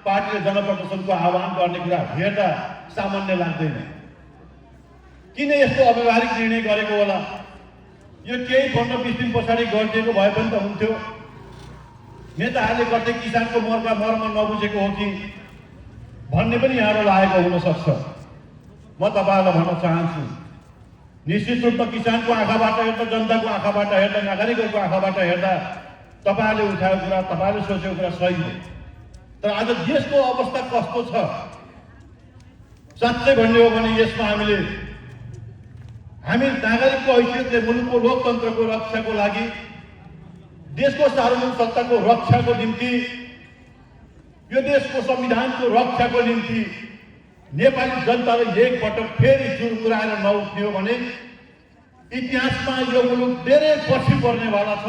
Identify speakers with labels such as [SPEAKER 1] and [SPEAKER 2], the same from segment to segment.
[SPEAKER 1] पार्टीले जनप्रदर्शनको आह्वान गर्ने कुरा हेर्दा सामान्य लाग्दैन। किन यस्तो अव्यावहारिक निर्णय गरेको होला? यो केही 15-20 दिन पछाडि गरिदिएको भए पनि त हुन्थ्यो। नेताहरूले गर्दै किसानको मर्म नबुझेको हो कि भन्ने पनि यहाँबाट लागेको हुन सक्छ। म तपाईहरुलाई भन्न चाहन्छु, निश्चित रूपमा किसानको आँखाबाट हेर्दा, जनताको आँखाबाट हेर्दा, नागरिकहरूको आँखाबाट हेर्दा तपाईहरुले उठाएको कुरा, तपाईहरुले सोचेको कुरा सही हो। तर आज देशको अवस्था कस्तो छ? साँच्चै भन्ने हो भने यसमा हामी नागरिकको हैसियतले मुलुकको लोकतन्त्रको रक्षाको लागि, देशको सार्वजनिक सत्ताको रक्षाको निम्ति, यो देशको संविधानको रक्षाको निम्ति नेपाली जनताले एकपटक फेरि जुर्मुराएर नउठ्ने हो भने इतिहासमा यो मुलुक धेरै पछि पर्नेवाला छ।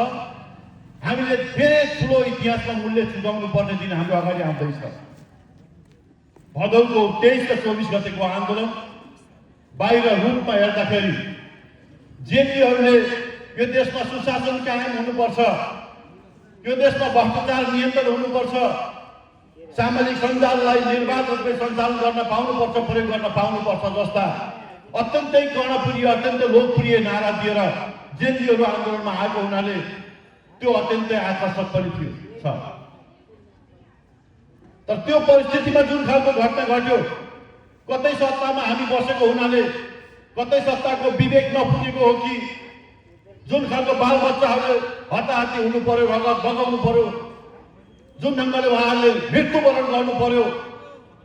[SPEAKER 1] हामीले धेरै ठुलो इतिहासमा मूल्य चुकाउनु पर्ने दिन हाम्रो अगाडि आउँदैछ। भदौको 23 र 24 गतेको आन्दोलन बाहिर रूपमा हेर्दाखेरि जेपीहरूले यो देशमा सुशासन कायम हुनुपर्छ, यो देशमा भ्रष्टाचार नियन्त्रण हुनुपर्छ, सामाजिक सञ्जाललाई निर्वाध रूपले सञ्चालन गर्न पाउनुपर्छ, प्रयोग गर्न पाउनुपर्छ जस्ता अत्यन्तै कर्णप्रिय, अत्यन्तै लोकप्रिय नारा दिएर जेपीहरू आन्दोलनमा आएको हुनाले त्यो अत्यन्तै आकर्षक पनि थियो। तर त्यो परिस्थितिमा जुन खालको घटना घट्यो, कतै सत्तामा हामी बसेको हुनाले, कतै सत्ताको विवेक नपुगेको हो कि जुन खालको बालबच्चाहरूले हताहती हुनु पर्यो, रगत बगाउनु पर्यो, जुन ढङ्गले उहाँहरूले मृत्युवरण गर्नु पर्यो,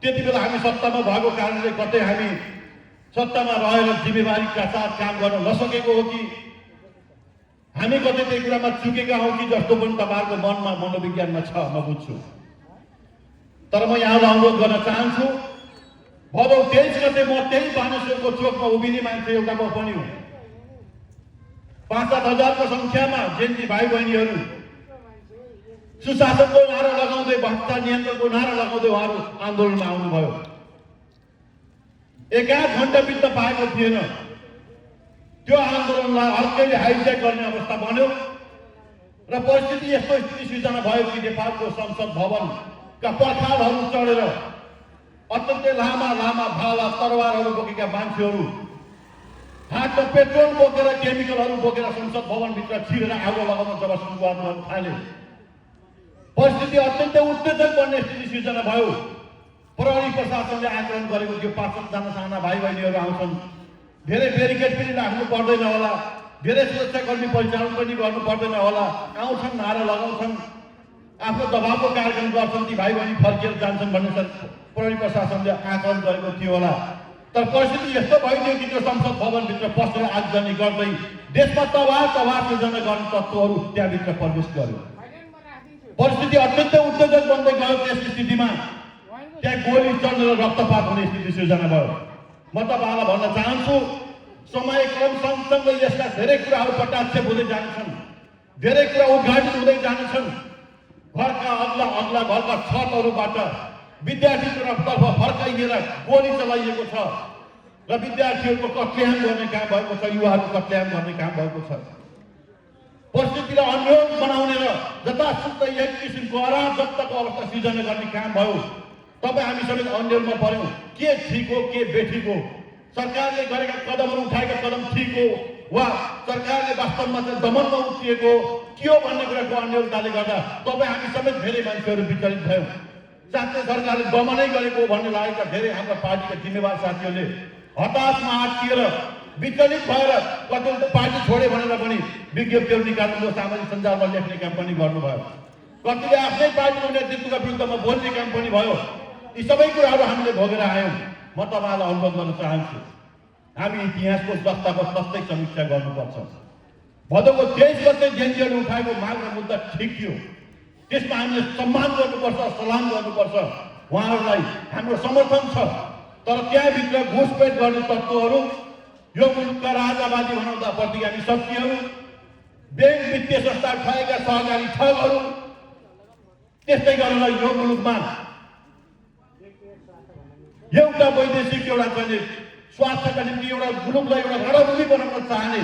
[SPEAKER 1] त्यति बेला हामी सत्तामा भएको कारणले कतै हामी सत्तामा रहेर जिम्मेवारीका साथ काम गर्न नसकेको हो कि हामी कतै त्यही कुरामा चुकेका हौँ कि जस्तो पनि तपाईँहरूको मनमा, मनोविज्ञानमा छ, म बुझ्छु। तर म यहाँलाई अनुरोध गर्न चाहन्छु, भदौ 23 गते म त्यही बानेश्वरको चोकमा उभिने मान्छे एउटा म पनि हुँ। 5-7 हजारको संख्यामा जेन्जी भाइ बहिनीहरू सुशासनको नारा लगाउँदै, भ्रष्टाचार नियन्त्रणको नारा लगाउँदै उहाँहरू आन्दोलनमा आउनुभयो। 1-8 घण्टा बित्न पाएको थिएन, त्यो आन्दोलनलाई अर्कैले हाइज्याक गर्ने अवस्था बन्यो र परिस्थिति यस्तो स्थिति सिर्जना भयो कि नेपालको संसद भवनका पर्खालहरू चढेर अत्यन्तै लामा भाला तरवारहरू बोकेका मान्छेहरू हातमा पेट्रोल बोकेर, केमिकलहरू बोकेर संसद भवनभित्र छिरेर आगो लगाउन जब सुरुवात गर्न थाले, परिस्थिति अत्यन्तै उत्तेजक बन्ने स्थिति सिर्जना भयो। प्रहरी प्रशासनले आक्रमण गरेको थियो। 5-7 जना साना भाइ बहिनीहरू आउँछन्, धेरै ब्यारिकेड पनि राख्नु पर्दैन होला, धेरै सुरक्षाकर्मी परिचालन पनि गर्नु पर्दैन होला, आउँछन्, नारा लगाउँछन्, आफ्नो दबावको कार्यक्रम गर्छन्, ती भाइ बहिनी फर्किएर जान्छन् भन्ने प्रहरी प्रशासनले आक्रमण गरेको थियो होला। तर परिस्थिति यस्तो भइदियो कि त्यो संसद भवनभित्र पसेर आगजनी गर्दै देशमा तबाह सिर्जना गर्ने तत्त्वहरू त्यहाँभित्र प्रवेश गर्यो। परिस्थिति अत्यन्तै उत्तेजक बन्दै गयो। त्यस स्थितिमा त्यहाँ गोली चल्ने र रक्तपात हुने स्थिति सिर्जना भयो। म तपाईँलाई भन्न चाहन्छु, समय क्रम सँगसँगै यसका धेरै कुराहरू प्रत्याक्षेप हुँदै जान्छन्, धेरै कुरा उद्घाटित हुँदै जान्छन्। घरका अग्ला घरका छतहरूबाट विद्यार्थीतर्फ फर्काइएर गोली चलाइएको छ र विद्यार्थीहरूको कत्लेआम गर्ने काम भएको छ, युवाहरूको कत्लेआम गर्ने काम भएको छ। परिस्थितिलाई अन्योग बनाउने र जतासुकै एक किसिमको अराजकताको अवस्था सिर्जना गर्ने काम भयो। तपाईँ हामी सबै अन्यलमा पर्यौँ। के ठिक हो, के बेठिक हो, सरकारले गरेका कदमहरू, उठाएका कदम ठिक हो वा सरकारले वास्तवमा चाहिँ दमनमा उत्रिएको के हो भन्ने कुराको अन्यलताले गर्दा तपाईँ हामी सबै धेरै मान्छेहरू विचलित भयौँ। साथै सरकारले दमनै गरेको भन्ने लागेका धेरै हाम्रा पार्टीका जिम्मेवार साथीहरूले हताशमा आत्तिएर विचलित भएर कतिले त पार्टी छोडे भनेर पनि विज्ञप्तिहरू निकाल्नुभयो, सामाजिक सञ्जालमा लेख्ने काम पनि गर्नुभयो, कतिले आफ्नै पार्टीको नेतृत्वका विरुद्धमा बोल्ने काम पनि भयो। यी सबै कुराहरू हामीले भोगेर आयौँ। म तपाईँलाई अनुरोध गर्न चाहन्छु, हामी इतिहासको जस्ताको तस्तै समीक्षा गर्नुपर्छ। भदौको 23 गते जेएनजीले उठाएको माग र मुद्दा ठिक थियो, त्यसमा हामीले सम्मान गर्नुपर्छ, सलाम गर्नुपर्छ, उहाँहरूलाई हाम्रो समर्थन छ। तर त्यहाँभित्र घुसपेट गर्ने तत्त्वहरू, यो मुलुकका राजावादी बनाउँदा प्रतिगामी शक्तिहरू, ब्याङ्क वित्तीय संस्था ठगेका सहकारी ठगहरू, त्यस्तै गरेर यो मुलुकमा एउटा वैदेशिक एउटा चाहिँ स्वार्थका निम्ति एउटा मुलुकलाई एउटा रणभूमि बनाउन चाहने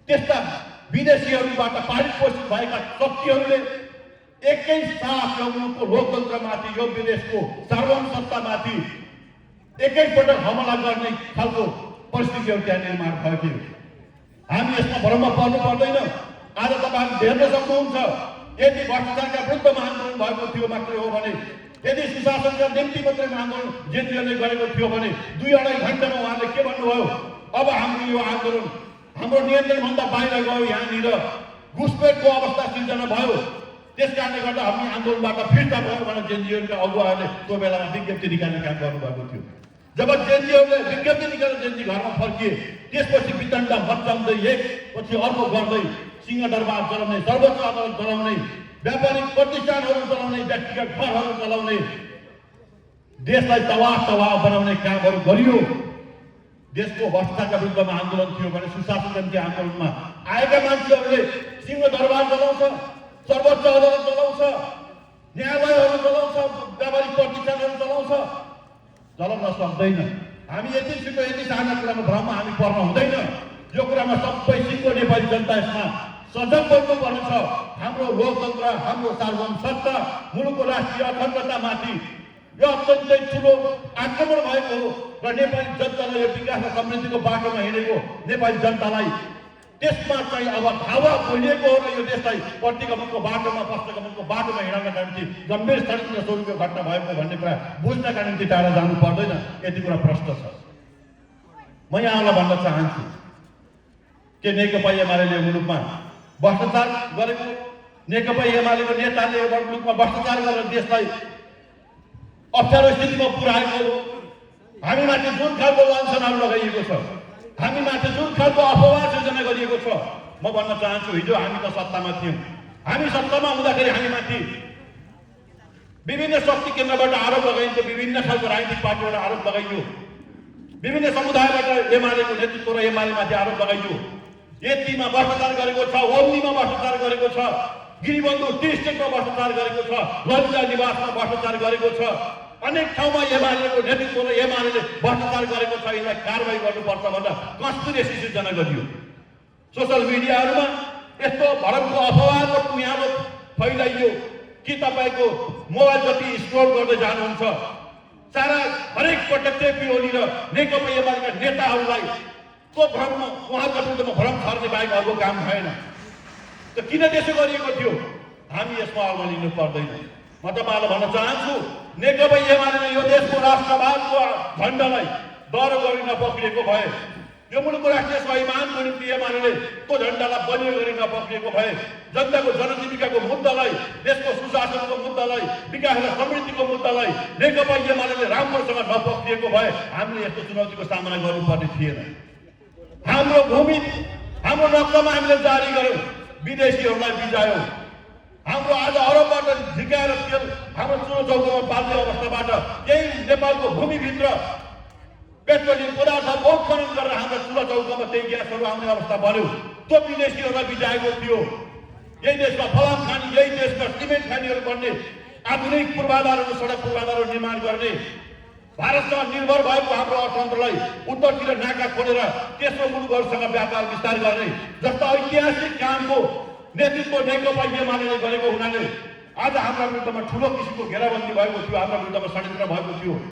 [SPEAKER 1] त्यस्ता विदेशीहरूबाट पारित पोषित भएका शक्तिहरूले एकै साथ यो मुलुकको लोकतन्त्रमाथि, यो विदेशको सार्वभौमसत्तामाथि एकैपटक हमला गर्ने खालको परिस्थितिहरू त्यहाँ निर्माण भयो थियो। हामी यसमा भ्रममा पर्नु पर्दैन। आज तपाईहरु हेर्न सक्नुहुन्छ, यदि भ्रष्टाचारका विरुद्धमा आन्दोलन भएको थियो मात्रै हो भने, यदि सुशासनका निम्ति मात्रै आन्दोलन जेएनयूले गरेको थियो भने 2-2.5 घण्टामा उहाँले के भन्नुभयो, अब हाम्रो यो आन्दोलन हाम्रो नियन्त्रणभन्दा बाहिर गयो, यहाँनिर घुसपेटको अवस्था सिर्जना भयो, त्यसकारणले गर्दा हामी आन्दोलनबाट फिर्ता भयो भनेर जेएनयूका अगुवाहरूले त्यो बेलामा विज्ञप्ति निकाल्ने काम गर्नुभएको थियो। जब जेएनयूले विज्ञप्ति निकालेर जेएनयू घरमा फर्किए, त्यसपछि वितण्डा मच्चाउँदै एकपछि अर्को गर्दै सिंहदरबार चलाउने, सर्वोच्च अदालत चलाउने, व्यापारिक प्रतिष्ठानहरू चलाउने, व्यक्तिगत घरहरू चलाउने, देशलाई तबाह बनाउने कामहरू गरियो। देशको भ्रष्टाचारका विरुद्धमा आन्दोलन थियो भने सुशासनका निम्ति आन्दोलनमा आएका मान्छेहरूले सिंहदरबार चलाउँछ, सर्वोच्च अदालत चलाउँछ, न्यायालयहरू चलाउँछ, व्यापारिक प्रतिष्ठानहरू चलाउँछ, चलाउन सक्दैन। हामी यति छिटो यति साना कुरामा भ्रममा हामी पर्न हुँदैन। यो कुरामा सबै सिक्को नेपाली जनता यसमा सजग बन्नुपर्ने छ। हाम्रो लोकतन्त्र, हाम्रो सार्वभौम सत्ता, मुलुकको राष्ट्रिय अखण्डतामाथि यो अत्यन्तै ठुलो आक्रमण भएको हो र नेपाली जनतालाई यो विकास र समृद्धिको बाटोमा हिँडेको नेपाली जनतालाई त्यसमा चाहिँ अब हावा बोलिएको हो र यो देशलाई प्रतिगमनको बाटोमा, पश्चगमनको बाटोमा हिँड्नका निम्ति गम्भीर चरित्र स्वरूपको घटना भएको भन्ने कुरा बुझ्नका निम्ति टाढा जानु पर्दैन। यति कुरा प्रश्न छ। म यहाँलाई भन्न चाहन्छु के नेकपा एमाले मुलुकमा भ्रष्टाचार गरेको, नेकपा एमालेको नेताले मुलुकमा भ्रष्टाचार गरेर देशलाई अप्ठ्यारो स्थितिमा पुर्याएको, हामीमाथि जुन खालको लान्छनाहरू लगाइएको छ, हामीमाथि जुन खालको अफवाह सृजना गरिएको छ, म भन्न चाहन्छु हिजो हामी त सत्तामा थियौँ। हामी सत्तामा हुँदाखेरि हामीमाथि विभिन्न शक्ति केन्द्रबाट आरोप लगाइन्थ्यो, विभिन्न खालको राजनीतिक पार्टीबाट आरोप लगाइयो, विभिन्न समुदायबाट एमालेको नेतृत्व र एमालेमाथि आरोप लगाइयो। यतिमा भ्रष्टाचार गरेको छ, ओम्नीमा भ्रष्टाचार गरेको छ, गिरिबन्धु टी स्टेटमा भ्रष्टाचार गरेको छ, ललिता निवासमा भ्रष्टाचार गरेको छ, अनेक ठाउँमा एमालेको नेतृत्व र एमाले भ्रष्टाचार गरेको छ, यसलाई कारबाही गर्नुपर्छ भनेर कन्स्पिरेसी सिर्जना गरियो। सोसल मिडियाहरूमा यस्तो भरमको अफवाहको टुङ्ग्यालो फैलाइयो कि तपाईँको मोबाइल जति स्क्रोल गर्दै जानुहुन्छ सारा हरेक पटक टेपी ओली र नेकपा एमालेका नेताहरूलाई त्यो भ्रममा उहाँका विरुद्धमा भ्रम छर्ने बाहेक अर्को काम भएन। त किन त्यसो गरिएको थियो? हामी यसमा अल्मलिनु पर्दैन। म तपाईँलाई भन्न चाहन्छु, नेकपा एमाले यो देशको राष्ट्रवादको झण्डालाई डर गरी नपक्रिएको भए, यो मुलुकको राष्ट्रिय स्वाभिमानको निम्ति एमाले त्यो झण्डालाई बलियो गरी नपक्रिएको भए, जनताको जनजीविकाको मुद्दालाई, देशको सुशासनको मुद्दालाई, विकास र समृद्धिको मुद्दालाई नेकपा एमाले राम्रोसँग नपक्रिएको भए हामीले यस्तो चुनौतीको सामना गर्नुपर्ने थिएन। हाम्रो भूमि, हाम्रो नक्सामा हामीले जारी गर्यौँ, विदेशीहरूलाई बिजायौँ, हाम्रो आज अरबबाट झिकाएर तेल हाम्रो चुलो चौकोमा पाल्ने अवस्थाबाट यही नेपालको भूमिभित्र पेट्रोलियम पदार्थहरू उत्खनन गरेर हाम्रो चुलो चौकोमा त्यही ग्यासहरू आउने अवस्था बन्यो। त्यो विदेशीहरूलाई बिजाएको थियो। यही देशमा फलाम खानी, यही देशमा सिमेन्ट खानीहरू बन्ने, आधुनिक पूर्वाधारहरू, सडक पूर्वाधारहरू निर्माण गर्ने, भारतसँग निर्भर भएको हाम्रो अर्थतन्त्रलाई उत्तरतिर नाका खोलेर तेस्रो मुलुकहरूसँग व्यापार विस्तार गर्ने जस्ता ऐतिहासिक कामको नेतृत्व नेकपा एमाले गरेको हुनाले आज हाम्रा विरुद्धमा ठुलो किसिमको घेराबन्दी भएको थियो, हाम्रा विरुद्धमा षड्यन्त्र भएको थियो।